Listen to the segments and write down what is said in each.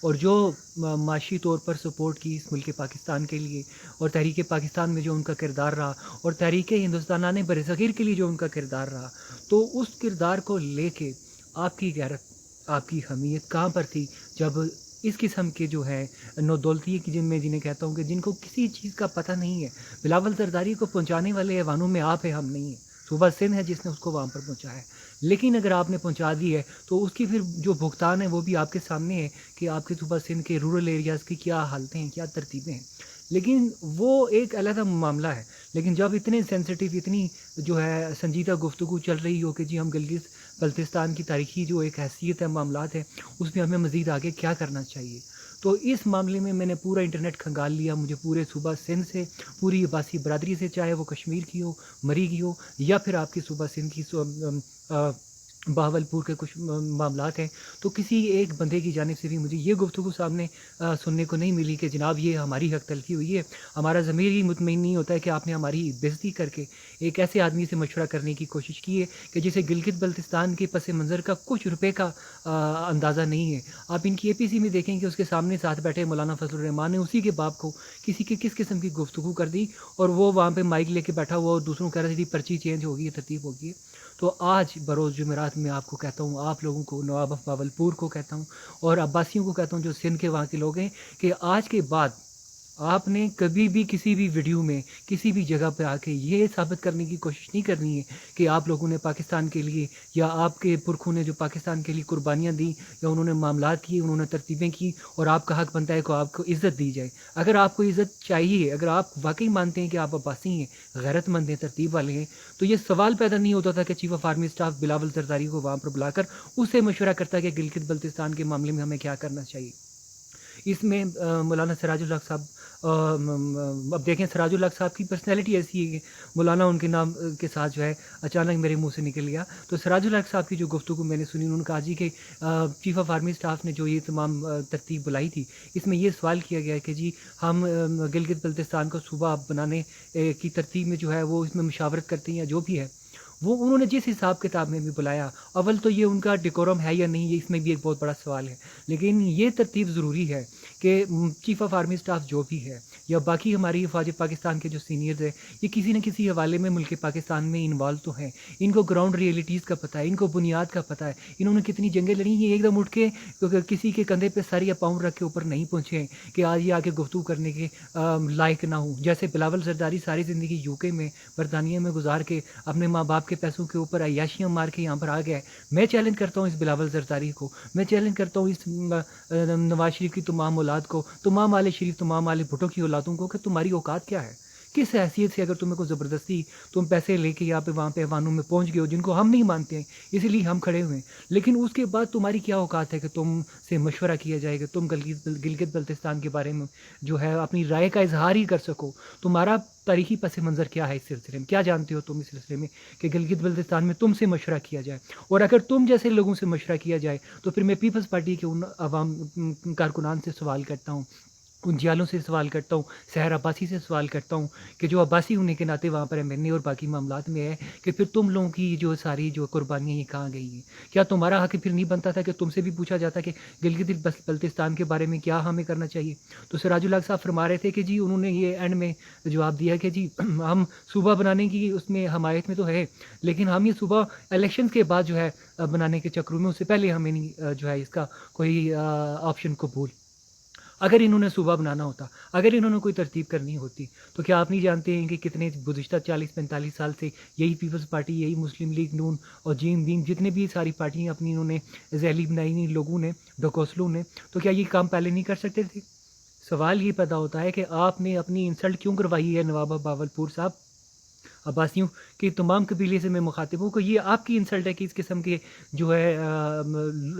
اور جو معاشی طور پر سپورٹ کی اس ملک پاکستان کے لیے، اور تحریک پاکستان میں جو ان کا کردار رہا، اور تحریک ہندوستانِ برصغیر کے لیے جو ان کا کردار رہا، تو اس کردار کو لے کے آپ کی غیرت، آپ کی حمیت کہاں پر تھی جب اس قسم کے جو ہے نو دولتی کی، جن میں جنہیں کہتا ہوں کہ جن کو کسی چیز کا پتہ نہیں ہے، بلاول زرداری کو پہنچانے والے ایوانوں میں آپ ہیں، ہم نہیں ہیں، صوبہ سندھ ہے جس نے اس کو وہاں پر پہنچایا ہے، لیکن اگر آپ نے پہنچا دی ہے تو اس کی پھر جو بھگتان ہے وہ بھی آپ کے سامنے ہے کہ آپ کے صوبہ سندھ کے رورل ایریاز کی کیا حالتیں ہیں، کیا ترتیبیں ہیں، لیکن وہ ایک علیحدہ معاملہ ہے۔ لیکن جب اتنے سینسٹیو، اتنی جو ہے سنجیدہ گفتگو چل رہی ہو کہ جی ہم گلگت بلتستان کی تاریخی جو ایک حیثیت ہے، معاملات ہے، اس میں ہمیں مزید آگے کیا کرنا چاہیے، تو اس معاملے میں نے پورا انٹرنیٹ کھنگال لیا، مجھے پورے صوبہ سندھ سے، پوری عباسی برادری سے، چاہے وہ کشمیر کی ہو، مری کی ہو، یا پھر آپ کی صوبہ سندھ کی بہاولپور کے کچھ معاملات ہیں، تو کسی ایک بندے کی جانب سے بھی مجھے یہ گفتگو سامنے سننے کو نہیں ملی کہ جناب یہ ہماری حق تلفی ہوئی ہے۔ ہمارا ضمیر ہی مطمئن نہیں ہوتا ہے کہ آپ نے ہماری بےزتی کر کے ایک ایسے آدمی سے مشورہ کرنے کی کوشش کی ہے کہ جسے گلگت بلتستان کے پس منظر کا کچھ روپے کا اندازہ نہیں ہے۔ آپ ان کی اے پی سی میں دیکھیں کہ اس کے سامنے ساتھ بیٹھے مولانا فضل الرحمان نے اسی کے باپ کو کسی کے کس قسم کی گفتگو کر دی، اور وہ وہاں پہ مائک لے کے بیٹھا ہوا اور دوسروں کہہ رہی تھی پرچی چینج ہوگی ہے، ترتیب ہوگی ہے۔ تو آج بروز جمعرات میں آپ کو کہتا ہوں، آپ لوگوں کو، نواب آف بہاولپور کو کہتا ہوں اور عباسیوں کو کہتا ہوں جو سندھ کے وہاں کے لوگ ہیں، کہ آج کے بعد آپ نے کبھی بھی کسی بھی ویڈیو میں کسی بھی جگہ پہ آ کے یہ ثابت کرنے کی کوشش نہیں کرنی ہے کہ آپ لوگوں نے پاکستان کے لیے، یا آپ کے پرکھوں نے جو پاکستان کے لیے قربانیاں دیں، یا انہوں نے معاملات کی، انہوں نے ترتیبیں کی، اور آپ کا حق بنتا ہے کہ آپ کو عزت دی جائے۔ اگر آپ کو عزت چاہیے، اگر آپ واقعی مانتے ہیں کہ آپ عباسی ہیں، غیرت مند ہیں، ترتیب والے ہیں، تو یہ سوال پیدا نہیں ہوتا تھا کہ chief of army staff Bilawal Zardari کو وہاں پر بلا کر اس سے مشورہ کرتا کہ گلگت بلتستان کے معاملے میں ہمیں کیا کرنا چاہیے۔ اس میں مولانا سراج الحق صاحب، اب دیکھیں سراج الحق صاحب کی پرسنالٹی ایسی ہے کہ مولانا ان کے نام کے ساتھ جو ہے اچانک میرے منہ سے نکل گیا، تو سراج الحق صاحب کی جو گفتگو میں نے سنی، انہوں نے کہا جی کہ چیف آف آرمی اسٹاف نے جو یہ تمام ترتیب بلائی تھی، اس میں یہ سوال کیا گیا کہ جی ہم گلگت بلتستان کو صوبہ بنانے کی ترتیب میں جو ہے وہ اس میں مشاورت کرتے ہیں یا جو بھی ہے، وہ انہوں نے جس حساب کتاب میں بھی بلایا، اول تو یہ ان کا ڈیکورم ہے یا نہیں، یہ اس میں بھی ایک بہت بڑا سوال ہے، لیکن یہ ترتیب ضروری ہے کہ چیف آف آرمی اسٹاف جو بھی ہے، یا باقی ہماری فوج پاکستان کے جو سینئرز ہیں، یہ کسی نہ کسی حوالے میں ملک پاکستان میں انوالو تو ہیں، ان کو گراؤنڈ ریئلٹیز کا پتہ ہے، ان کو بنیاد کا پتہ ہے، انہوں نے کتنی جنگیں لڑی، یہ ایک دم اٹھ کے کسی کے کندھے پہ سر یا پاؤں رکھ کے اوپر نہیں پہنچے ہیں کہ آج یہ آگے گفتگو کرنے کے لائق نہ ہوں۔ جیسے بلاول زرداری ساری زندگی یو کے میں، برطانیہ میں گزار کے اپنے ماں باپ کے پیسوں کے اوپر عیاشیاں مار کے یہاں پر آ گیا ہے۔ میں چیلنج کرتا ہوں اس بلاول زرداری کو، میں چیلنج کرتا ہوں اس نواز شریف کی تمام اولاد کو، تمام آل شریف، تمام آل بھٹو کی اولادوں کو، کہ تمہاری اوقات کیا ہے، کس حیثیت سے اگر تمہیں کو زبردستی تم پیسے لے کے یہاں پہ وہاں پہ ایوانوں میں پہنچ گئے ہو، جن کو ہم نہیں مانتے ہیں اسی لیے ہم کھڑے ہوئے ہیں، لیکن اس کے بعد تمہاری کیا اوقات ہے کہ تم سے مشورہ کیا جائے کہ تم گلگت بلتستان کے بارے میں جو ہے اپنی رائے کا اظہار ہی کر سکو۔ تمہارا تاریخی پس منظر کیا ہے اس سلسلے میں، کیا جانتے ہو تم اس سلسلے میں کہ گلگت بلتستان میں تم سے مشورہ کیا جائے، اور اگر تم جیسے لوگوں سے مشورہ کیا جائے تو پھر میں پیپلز پارٹی کے ان عوام کارکنان سے سوال کرتا ہوں، ان جیالوں سے سوال کرتا ہوں، سحر عباسی سے سوال کرتا ہوں کہ جو عباسی ہونے کے ناطے وہاں پر ایم این اے اور باقی معاملات میں ہے، کہ پھر تم لوگوں کی جو ساری جو قربانیاں یہ کہاں گئی ہیں؟ کیا تمہارا حق پھر نہیں بنتا تھا کہ تم سے بھی پوچھا جاتا کہ گلگت بلتستان کے بارے میں کیا ہمیں کرنا چاہیے؟ تو سراج الحق صاحب فرما رہے تھے کہ جی انہوں نے یہ اینڈ میں جواب دیا کہ جی ہم صوبہ بنانے کی اس میں حمایت میں تو ہے، لیکن ہم یہ صوبہ الیکشنز کے بعد جو ہے بنانے کے چکروں میں، اس سے پہلے ہمیں نہیں جو ہے اس کا کوئی آپشن قبول۔ اگر انہوں نے صوبہ بنانا ہوتا، اگر انہوں نے کوئی ترتیب کرنی ہوتی، تو کیا آپ نہیں جانتے ہیں کہ کتنے گزشتہ 40-45 سال سے یہی پیپلز پارٹی، یہی مسلم لیگ نون اور جیم بیم، جتنے بھی ساری پارٹیاں اپنی انہوں نے ذیلی بنائی نہیں لوگوں نے، ڈوکوسلوں نے، تو کیا یہ کام پہلے نہیں کر سکتے تھے؟ سوال یہ پیدا ہوتا ہے کہ آپ نے اپنی انسلٹ کیوں کروائی ہے نواب بہاولپور صاحب؟ عباسیوں کے تمام قبیلے سے میں مخاطب ہوں کہ یہ آپ کی انسلٹ ہے کہ اس قسم کے جو ہے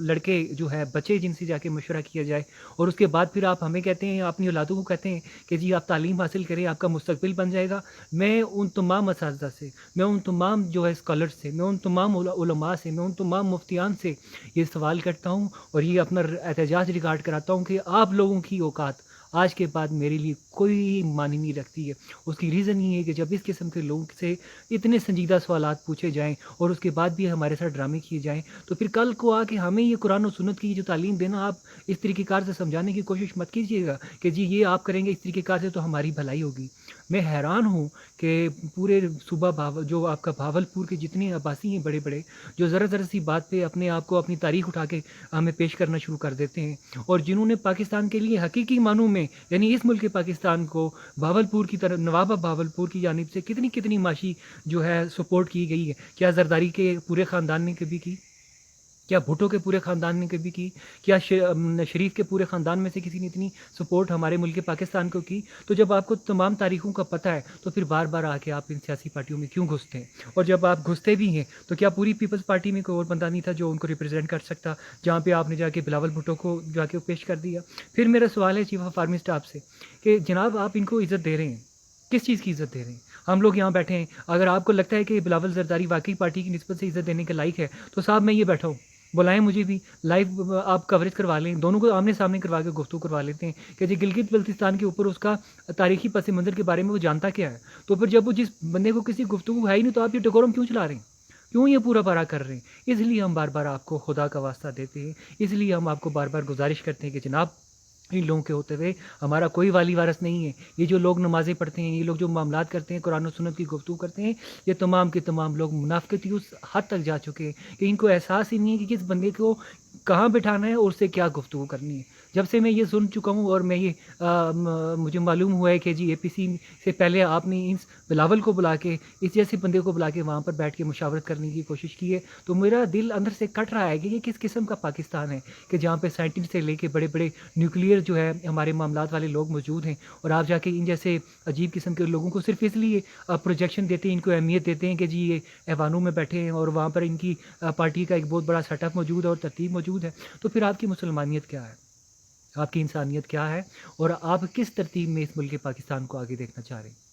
لڑکے جو ہے بچے جن سے جا کے مشورہ کیا جائے، اور اس کے بعد پھر آپ ہمیں کہتے ہیں، اپنی اولادوں کو کہتے ہیں کہ جی آپ تعلیم حاصل کریں، آپ کا مستقبل بن جائے گا۔ میں ان تمام اساتذہ سے، میں ان تمام جو ہے اسکالرس سے، میں ان تمام علماء سے، میں ان تمام مفتیان سے یہ سوال کرتا ہوں اور یہ اپنا احتجاج ریکارڈ کراتا ہوں کہ آپ لوگوں کی اوقات، آج کے بعد میرے لیے کوئی معنی نہیں رکھتی ہے۔ اس کی ریزن یہ ہے کہ جب اس قسم کے لوگوں سے اتنے سنجیدہ سوالات پوچھے جائیں اور اس کے بعد بھی ہمارے ساتھ ڈرامے کیے جائیں، تو پھر کل کو آ کے ہمیں یہ قرآن و سنت کی جو تعلیم دینا، آپ اس طریقہ کار سے سمجھانے کی کوشش مت کیجیے گا کہ جی یہ آپ کریں گے اس طریقہ کار سے تو ہماری بھلائی ہوگی۔ میں حیران ہوں کہ پورے صوبہ جو آپ کا بھاولپور کے جتنے عباسی ہیں بڑے بڑے، جو ذرا ذرا سی بات پہ اپنے آپ کو اپنی تاریخ اٹھا کے ہمیں پیش کرنا شروع کر دیتے ہیں، اور جنہوں نے پاکستان کے لیے حقیقی معنوں میں، یعنی اس ملک پاکستان کو بھاولپور کی طرف، نواب بھاولپور کی جانب سے کتنی کتنی معاشی جو ہے سپورٹ کی گئی ہے۔ کیا زرداری کے پورے خاندان نے کبھی کی؟ کیا بھٹو کے پورے خاندان نے کبھی کی؟ کیا شریف کے پورے خاندان میں سے کسی نے اتنی سپورٹ ہمارے ملک پاکستان کو کی؟ تو جب آپ کو تمام تاریخوں کا پتہ ہے تو پھر بار بار آ کے آپ ان سیاسی پارٹیوں میں کیوں گھستے ہیں؟ اور جب آپ گھستے بھی ہیں تو کیا پوری پیپلز پارٹی میں کوئی اور بندہ نہیں تھا جو ان کو ریپرزینٹ کر سکتا، جہاں پہ آپ نے جا کے بلاول بھٹو کو جا کے پیش کر دیا؟ پھر میرا سوال ہے چیف آف آرمی اسٹاف سے کہ جناب آپ ان کو عزت دے رہے ہیں، کس چیز کی عزت دے رہے ہیں؟ ہم لوگ یہاں بیٹھے ہیں، اگر آپ کو لگتا ہے کہ بلاول زرداری واقعی پارٹی کی نسبت سے عزت دینے کے لائق ہے تو صاحب میں یہ بیٹھا ہوں، بلائیں مجھے بھی، لائیو آپ کوریج کروا لیں، دونوں کو آمنے سامنے کروا کے گفتگو کروا لیتے ہیں کہ جی گلگت بلتستان کے اوپر اس کا تاریخی پس منظر کے بارے میں وہ جانتا کیا ہے۔ تو پھر جب وہ جس بندے کو کسی گفتگو ہے ہی نہیں تو آپ یہ ڈیکورم کیوں چلا رہے ہیں، کیوں یہ پورا پارا کر رہے ہیں؟ اس لیے ہم بار بار آپ کو خدا کا واسطہ دیتے ہیں، اس لیے ہم آپ کو بار بار گزارش کرتے ہیں کہ جناب ان لوگوں کے ہوتے ہوئے ہمارا کوئی والی وارث نہیں ہے۔ یہ جو لوگ نمازیں پڑھتے ہیں، یہ لوگ جو معاملات کرتے ہیں، قرآن و سنت کی گفتگو کرتے ہیں، یہ تمام کے تمام لوگ منافقتی اس حد تک جا چکے ہیں کہ ان کو احساس ہی نہیں ہے کہ کس بندے کو کہاں بٹھانا ہے اور اس سے کیا گفتگو کرنی ہے۔ جب سے میں یہ سن چکا ہوں اور میں یہ مجھے معلوم ہوا ہے کہ جی اے پی سی سے پہلے آپ نے اس بلاول کو بلا کے، اس جیسے بندے کو بلا کے وہاں پر بیٹھ کے مشاورت کرنے کی کوشش کی ہے، تو میرا دل اندر سے کٹ رہا ہے کہ یہ کس قسم کا پاکستان ہے کہ جہاں پہ سائنٹسٹ سے لے کے بڑے بڑے نیوکلیئر جو ہے ہمارے معاملات والے لوگ موجود ہیں، اور آپ جا کے ان جیسے عجیب قسم کے لوگوں کو صرف اس لیے پروجیکشن دیتے ہیں، ان کو اہمیت دیتے ہیں کہ جی یہ ایوانوں میں بیٹھے ہیں اور وہاں پر ان کی پارٹی کا ایک بہت بڑا سیٹ اپ موجود ہے اور ترتیب موجود ہے۔ تو پھر آپ کی مسلمانیت کیا ہے، آپ کی انسانیت کیا ہے، اور آپ کس ترتیب میں اس ملک پاکستان کو آگے دیکھنا چاہ رہے ہیں؟